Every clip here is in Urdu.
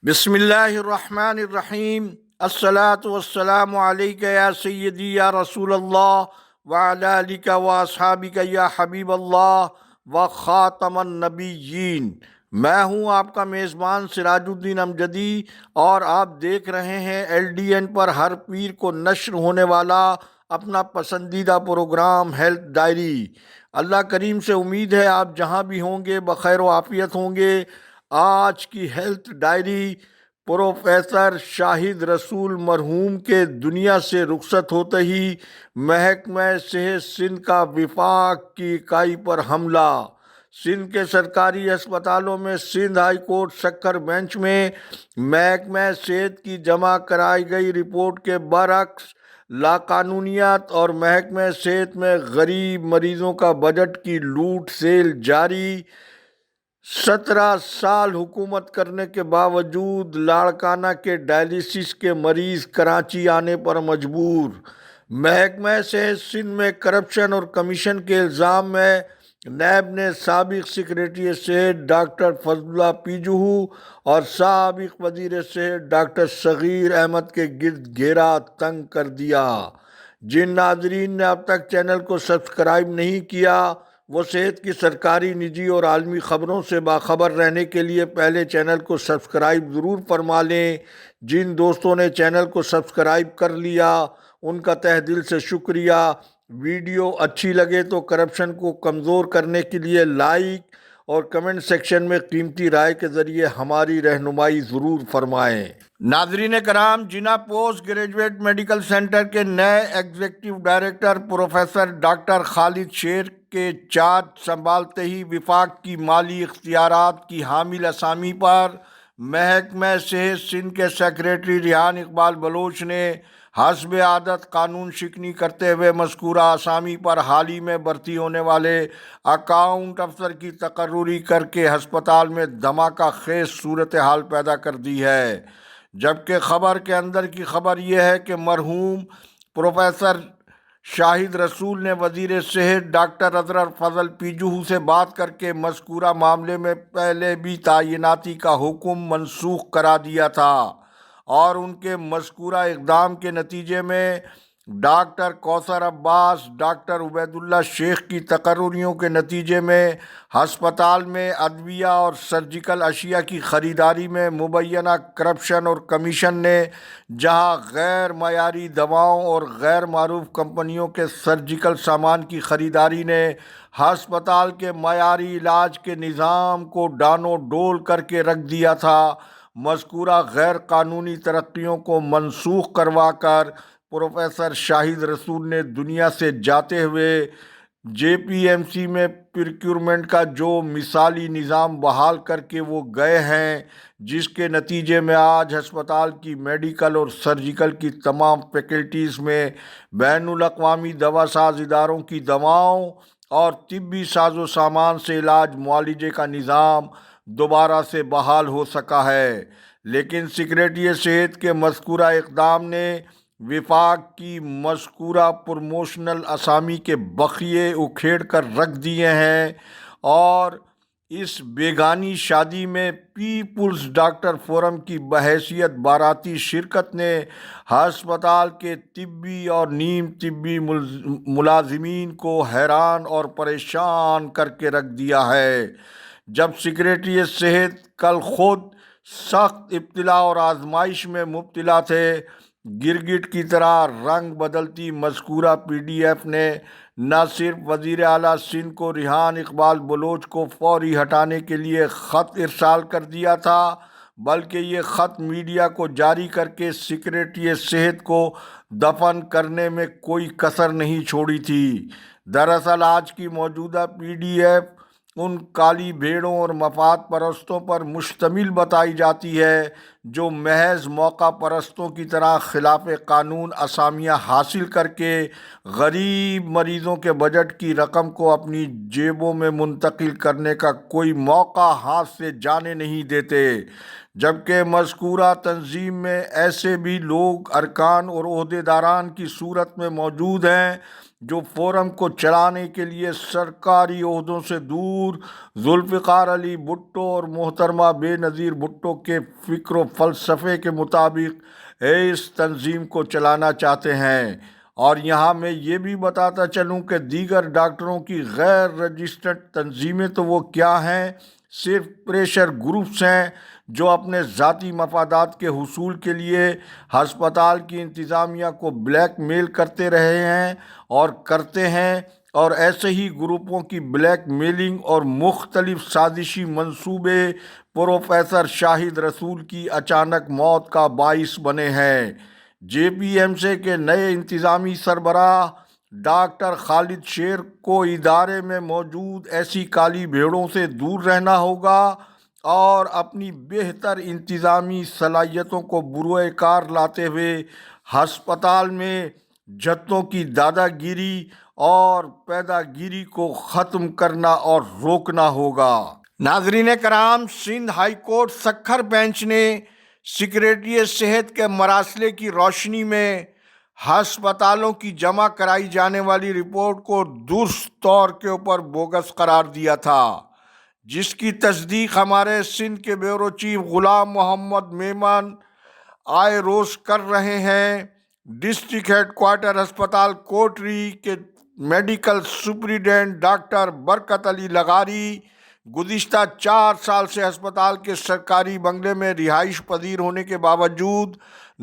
بسم اللہ الرحمن الرحیم الصلاۃ والسلام علیک یا سیدی یا رسول اللہ وعلی آلک و اصحابک یا حبیب اللہ و خاتم النبیین۔ میں ہوں آپ کا میزبان سراج الدین امجدی، اور آپ دیکھ رہے ہیں LDN پر ہر پیر کو نشر ہونے والا اپنا پسندیدہ پروگرام ہیلتھ ڈائری۔ اللہ کریم سے امید ہے آپ جہاں بھی ہوں گے بخیر و عافیت ہوں گے۔ آج کی ہیلتھ ڈائری پروفیسر شاہد رسول مرحوم کے دنیا سے رخصت ہوتے ہی محکمہ صحت سندھ کا وفاق کی اکائی پر حملہ۔ سندھ کے سرکاری ہسپتالوں میں Sindh high court Sukkur bench میں محکمہ صحت کی جمع کرائی گئی رپورٹ کے برعکس لاقانونیت اور محکمہ صحت میں غریب مریضوں کا بجٹ کی لوٹ سیل جاری۔ 17 سال حکومت کرنے کے باوجود لاڑکانہ کے ڈائلیسس کے مریض کراچی آنے پر مجبور۔ محکمہ صحت سندھ میں کرپشن اور کمیشن کے الزام میں نیب نے سابق سیکریٹری صحت ڈاکٹر فضل اللہ پیجوہو اور سابق وزیر صحت ڈاکٹر صغیر احمد کے گرد گھیرا تنگ کر دیا۔ جن ناظرین نے اب تک چینل کو سبسکرائب نہیں کیا وہ صحت کی سرکاری، نجی اور عالمی خبروں سے باخبر رہنے کے لیے پہلے چینل کو سبسکرائب ضرور فرما لیں۔ جن دوستوں نے چینل کو سبسکرائب کر لیا ان کا تہ دل سے شکریہ۔ ویڈیو اچھی لگے تو کرپشن کو کمزور کرنے کے لیے لائک اور کمنٹ سیکشن میں قیمتی رائے کے ذریعے ہماری رہنمائی ضرور فرمائیں۔ ناظرین کرام، جناح پوسٹ گریجویٹ میڈیکل سینٹر کے نئے ایگزیکٹو ڈائریکٹر پروفیسر ڈاکٹر خالد شیر کے چارج سنبھالتے ہی وفاق کی مالی اختیارات کی حامل اسامی پر محکمہ صحت سندھ کے سیکریٹری ریحان اقبال بلوچ نے حسب عادت قانون شکنی کرتے ہوئے مذکورہ اسامی پر حال ہی میں بھرتی ہونے والے اکاؤنٹ افسر کی تقرری کر کے ہسپتال میں دھماکہ خیز صورتحال پیدا کر دی ہے۔ جبکہ خبر کے اندر کی خبر یہ ہے کہ مرحوم پروفیسر شاہد رسول نے وزیر صحت ڈاکٹر ازہر فضل پیجوہو سے بات کر کے مذکورہ معاملے میں پہلے بھی تعیناتی کا حکم منسوخ کرا دیا تھا، اور ان کے مذکورہ اقدام کے نتیجے میں ڈاکٹر کوثر عباس، ڈاکٹر عبید اللہ شیخ کی تقرریوں کے نتیجے میں ہسپتال میں ادویہ اور سرجیکل اشیاء کی خریداری میں مبینہ کرپشن اور کمیشن نے جہاں غیر معیاری دواؤں اور غیر معروف کمپنیوں کے سرجیکل سامان کی خریداری نے ہسپتال کے معیاری علاج کے نظام کو ڈانو ڈول کر کے رکھ دیا تھا، مذکورہ غیر قانونی ترقیوں کو منسوخ کروا کر پروفیسر شاہد رسول نے دنیا سے جاتے ہوئے JPMC میں پروکیورمنٹ کا جو مثالی نظام بحال کر کے وہ گئے ہیں، جس کے نتیجے میں آج ہسپتال کی میڈیکل اور سرجیکل کی تمام فیکلٹیز میں بین الاقوامی دوا ساز اداروں کی دواؤں اور طبی ساز و سامان سے علاج معالجے کا نظام دوبارہ سے بحال ہو سکا ہے۔ لیکن سیکریٹری صحت کے مذکورہ اقدام نے وفاق کی مذکورہ پروموشنل اسامی کے بقیے اکھیڑ کر رکھ دیے ہیں، اور اس بیگانی شادی میں پیپلز ڈاکٹر فورم کی بحیثیت باراتی شرکت نے ہسپتال کے طبی اور نیم طبی ملازمین کو حیران اور پریشان کر کے رکھ دیا ہے۔ جب سیکریٹری صحت کل خود سخت ابتلا اور آزمائش میں مبتلا تھے، گرگٹ کی طرح رنگ بدلتی مذکورہ PDF نے نہ صرف وزیر اعلیٰ سندھ کو ریحان اقبال بلوچ کو فوری ہٹانے کے لیے خط ارسال کر دیا تھا، بلکہ یہ خط میڈیا کو جاری کر کے سیکریٹری صحت کو دفن کرنے میں کوئی کسر نہیں چھوڑی تھی۔ دراصل آج کی موجودہ PDF ان کالی بھیڑوں اور مفاد پرستوں پر مشتمل بتائی جاتی ہے جو محض موقع پرستوں کی طرح خلاف قانون اسامیاں حاصل کر کے غریب مریضوں کے بجٹ کی رقم کو اپنی جیبوں میں منتقل کرنے کا کوئی موقع ہاتھ سے جانے نہیں دیتے۔ جبکہ مذکورہ تنظیم میں ایسے بھی لوگ، ارکان اور عہدیداران کی صورت میں موجود ہیں جو فورم کو چلانے کے لیے سرکاری عہدوں سے دور ذوالفقار علی بھٹو اور محترمہ بے نظیر بھٹو کے فکر و فلسفے کے مطابق اس تنظیم کو چلانا چاہتے ہیں۔ اور یہاں میں یہ بھی بتاتا چلوں کہ دیگر ڈاکٹروں کی غیر رجسٹرڈ تنظیمیں تو وہ کیا ہیں، صرف پریشر گروپس ہیں جو اپنے ذاتی مفادات کے حصول کے لیے ہسپتال کی انتظامیہ کو بلیک میل کرتے رہے ہیں اور کرتے ہیں، اور ایسے ہی گروپوں کی بلیک میلنگ اور مختلف سازشی منصوبے پروفیسر شاہد رسول کی اچانک موت کا باعث بنے ہیں۔ جے پی ایم سے کے نئے انتظامی سربراہ ڈاکٹر خالد شیر کو ادارے میں موجود ایسی کالی بھیڑوں سے دور رہنا ہوگا اور اپنی بہتر انتظامی صلاحیتوں کو بروئے کار لاتے ہوئے ہسپتال میں جھتوں کی دادا گیری اور پیدا گیری کو ختم کرنا اور روکنا ہوگا۔ ناظرین کرام، Sindh high court Sukkur bench نے سیکریٹریٹ صحت کے مراسلے کی روشنی میں ہسپتالوں کی جمع کرائی جانے والی رپورٹ کو درست طور کے اوپر بوگس قرار دیا تھا، جس کی تصدیق ہمارے سندھ کے بیورو چیف غلام محمد میمن آئے روز کر رہے ہیں۔ ڈسٹرکٹ ہیڈ کوارٹر ہسپتال کوٹری کے میڈیکل سپرنٹینڈنٹ ڈاکٹر برکت علی لغاری گزشتہ 4 سال سے ہسپتال کے سرکاری بنگلے میں رہائش پذیر ہونے کے باوجود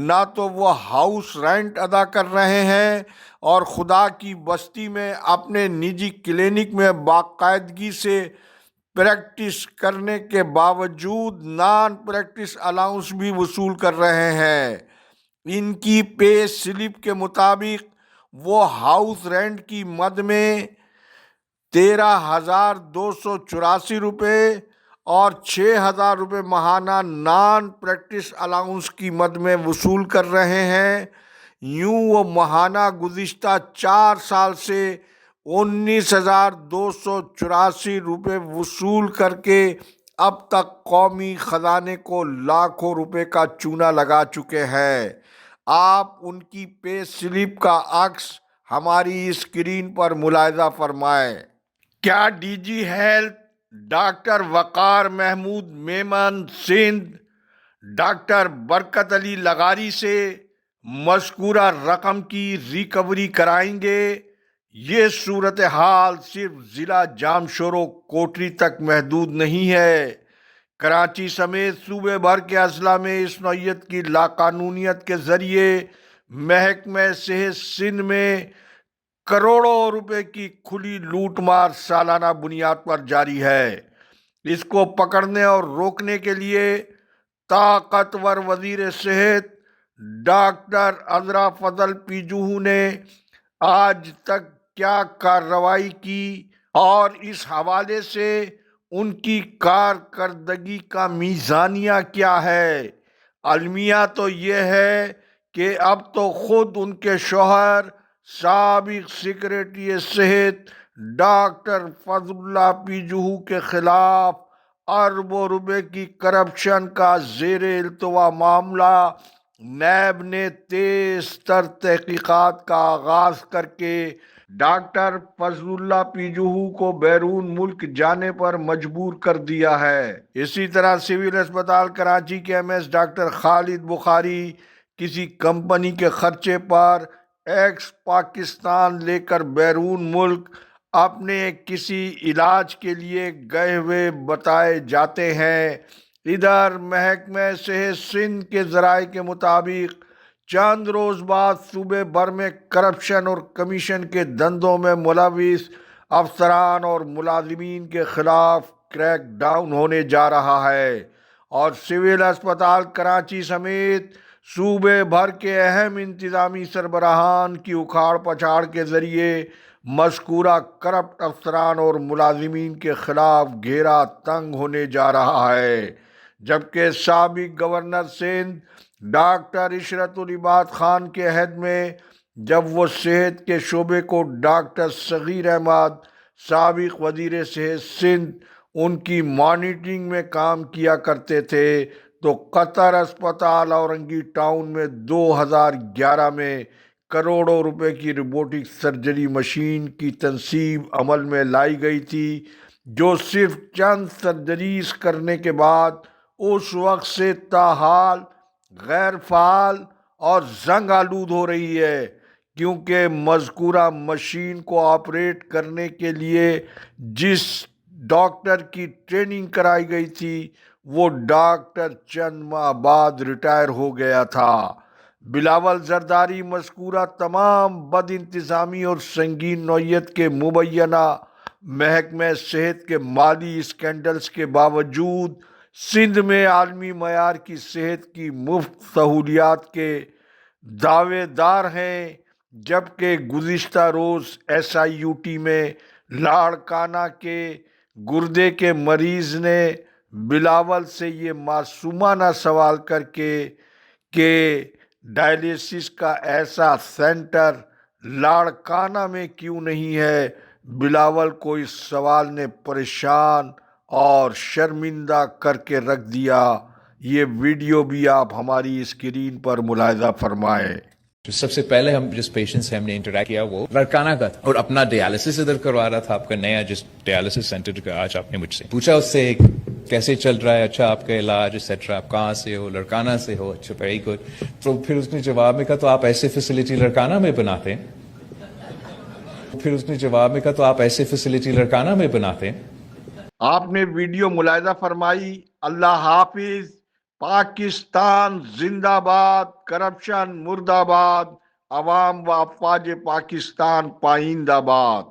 نہ تو وہ ہاؤس رینٹ ادا کر رہے ہیں اور خدا کی بستی میں اپنے نجی کلینک میں باقاعدگی سے پریکٹس کرنے کے باوجود نان پریکٹس الاؤنس بھی وصول کر رہے ہیں۔ ان کی پے سلپ کے مطابق وہ ہاؤس رینٹ کی مد میں 13,284 روپے اور 6,000 روپے ماہانہ نان پریکٹس الاؤنس کی مد میں وصول کر رہے ہیں۔ یوں وہ ماہانہ گزشتہ 4 سال سے 19,284 روپے وصول کر کے اب تک قومی خزانے کو لاکھوں روپے کا چونا لگا چکے ہیں۔ آپ ان کی پے سلپ کا عکس ہماری اسکرین پر ملاحظہ فرمائیں۔ کیا ڈی جی ہیلتھ ڈاکٹر وقار محمود میمن سندھ ڈاکٹر برکت علی لغاری سے مذکورہ رقم کی ریکوری کرائیں گے؟ یہ صورتحال صرف ضلع جامشورو کوٹری تک محدود نہیں ہے۔ کراچی سمیت صوبے بھر کے اضلاع میں اس نوعیت کی لاقانونیت کے ذریعے محکمہ صحت سندھ میں کروڑوں روپے کی کھلی لوٹ مار سالانہ بنیاد پر جاری ہے۔ اس کو پکڑنے اور روکنے کے لیے طاقتور وزیر صحت ڈاکٹر عذرا فضل پیجوہو نے آج تک کیا کارروائی کی اور اس حوالے سے ان کی کارکردگی کا میزانیہ کیا ہے؟ المیہ تو یہ ہے کہ اب تو خود ان کے شوہر سابق سیکریٹری صحت ڈاکٹر فضل اللہ پیجوہو کے خلاف اربوں روپے کی کرپشن کا زیر التوا معاملہ نیب نے تیز تر تحقیقات کا آغاز کر کے ڈاکٹر فضل اللہ پیجوہو کو بیرون ملک جانے پر مجبور کر دیا ہے۔ اسی طرح سول اسپتال کراچی کے ایم ایس ڈاکٹر خالد بخاری کسی کمپنی کے خرچے پر ایکس پاکستان لے کر بیرون ملک اپنے کسی علاج کے لیے گئے ہوئے بتائے جاتے ہیں۔ ادھر محکمہ صحت سندھ کے ذرائع کے مطابق چند روز بعد صوبے بھر میں کرپشن اور کمیشن کے دھندوں میں ملوث افسران اور ملازمین کے خلاف کریک ڈاؤن ہونے جا رہا ہے اور سول اسپتال کراچی سمیت صوبے بھر کے اہم انتظامی سربراہان کی اکھاڑ پچھاڑ کے ذریعے مذکورہ کرپٹ افسران اور ملازمین کے خلاف گھیرا تنگ ہونے جا رہا ہے، جبکہ سابق گورنر سندھ ڈاکٹر عشرت العباد خان کے عہد میں جب وہ صحت کے شعبے کو ڈاکٹر صغیر احمد سابق وزیر صحت سندھ ان کی مانیٹرنگ میں کام کیا کرتے تھے تو قطر اسپتال اورنگی ٹاؤن میں 2011 میں کروڑوں روپے کی روبوٹک سرجری مشین کی تنصیب عمل میں لائی گئی تھی، جو صرف چند سرجریز کرنے کے بعد اس وقت سے تاحال غیر فعال اور زنگ آلود ہو رہی ہے، کیونکہ مذکورہ مشین کو آپریٹ کرنے کے لیے جس ڈاکٹر کی ٹریننگ کرائی گئی تھی وہ ڈاکٹر چند ماہ بعد ریٹائر ہو گیا تھا۔ بلاول زرداری مذکورہ تمام بد انتظامی اور سنگین نوعیت کے مبینہ محکمہ صحت کے مالی اسکینڈلز کے باوجود سندھ میں عالمی معیار کی صحت کی مفت سہولیات کے دعوے دار ہیں، جبکہ گزشتہ روز ایس آئی یو ٹی میں لاڑکانہ کے گردے کے مریض نے بلاول سے یہ معصومانہ سوال کر کے کہ ڈائلیسس کا ایسا سینٹر لاڑکانہ میں کیوں نہیں ہے، بلاول کو اس سوال نے پریشان اور شرمندہ کر کے رکھ دیا۔ یہ ویڈیو بھی آپ ہماری اسکرین پر ملاحظہ فرمائیں۔ سب سے پہلے ہم جس پیشنٹ سے ہم نے انٹریکٹ کیا وہ لڑکانہ کا تھا اور اپنا ڈیالسس ادھر کروا رہا تھا، آپ کا نیا جس ڈیالسس سینٹر کا آج آپ نے مجھ سے پوچھا اس سے کیسے چل رہا ہے، اچھا آپ کا علاج ایٹسٹرا، آپ کہاں سے ہو، لڑکانہ سے ہو، اچھا ویری گڈ۔ تو پھر اس نے جواب میں کہا تو آپ ایسے فیسلٹی لڑکانہ میں بناتے ہیں، پھر اس نے جواب میں کہا تو آپ ایسے فیسلٹی لڑکانہ میں بناتے ہیں۔ آپ نے ویڈیو ملاحظہ فرمائی۔ اللہ حافظ۔ پاکستان زندہ باد، کرپشن مرد آباد، عوام و افواج پاکستان پائندہ باد۔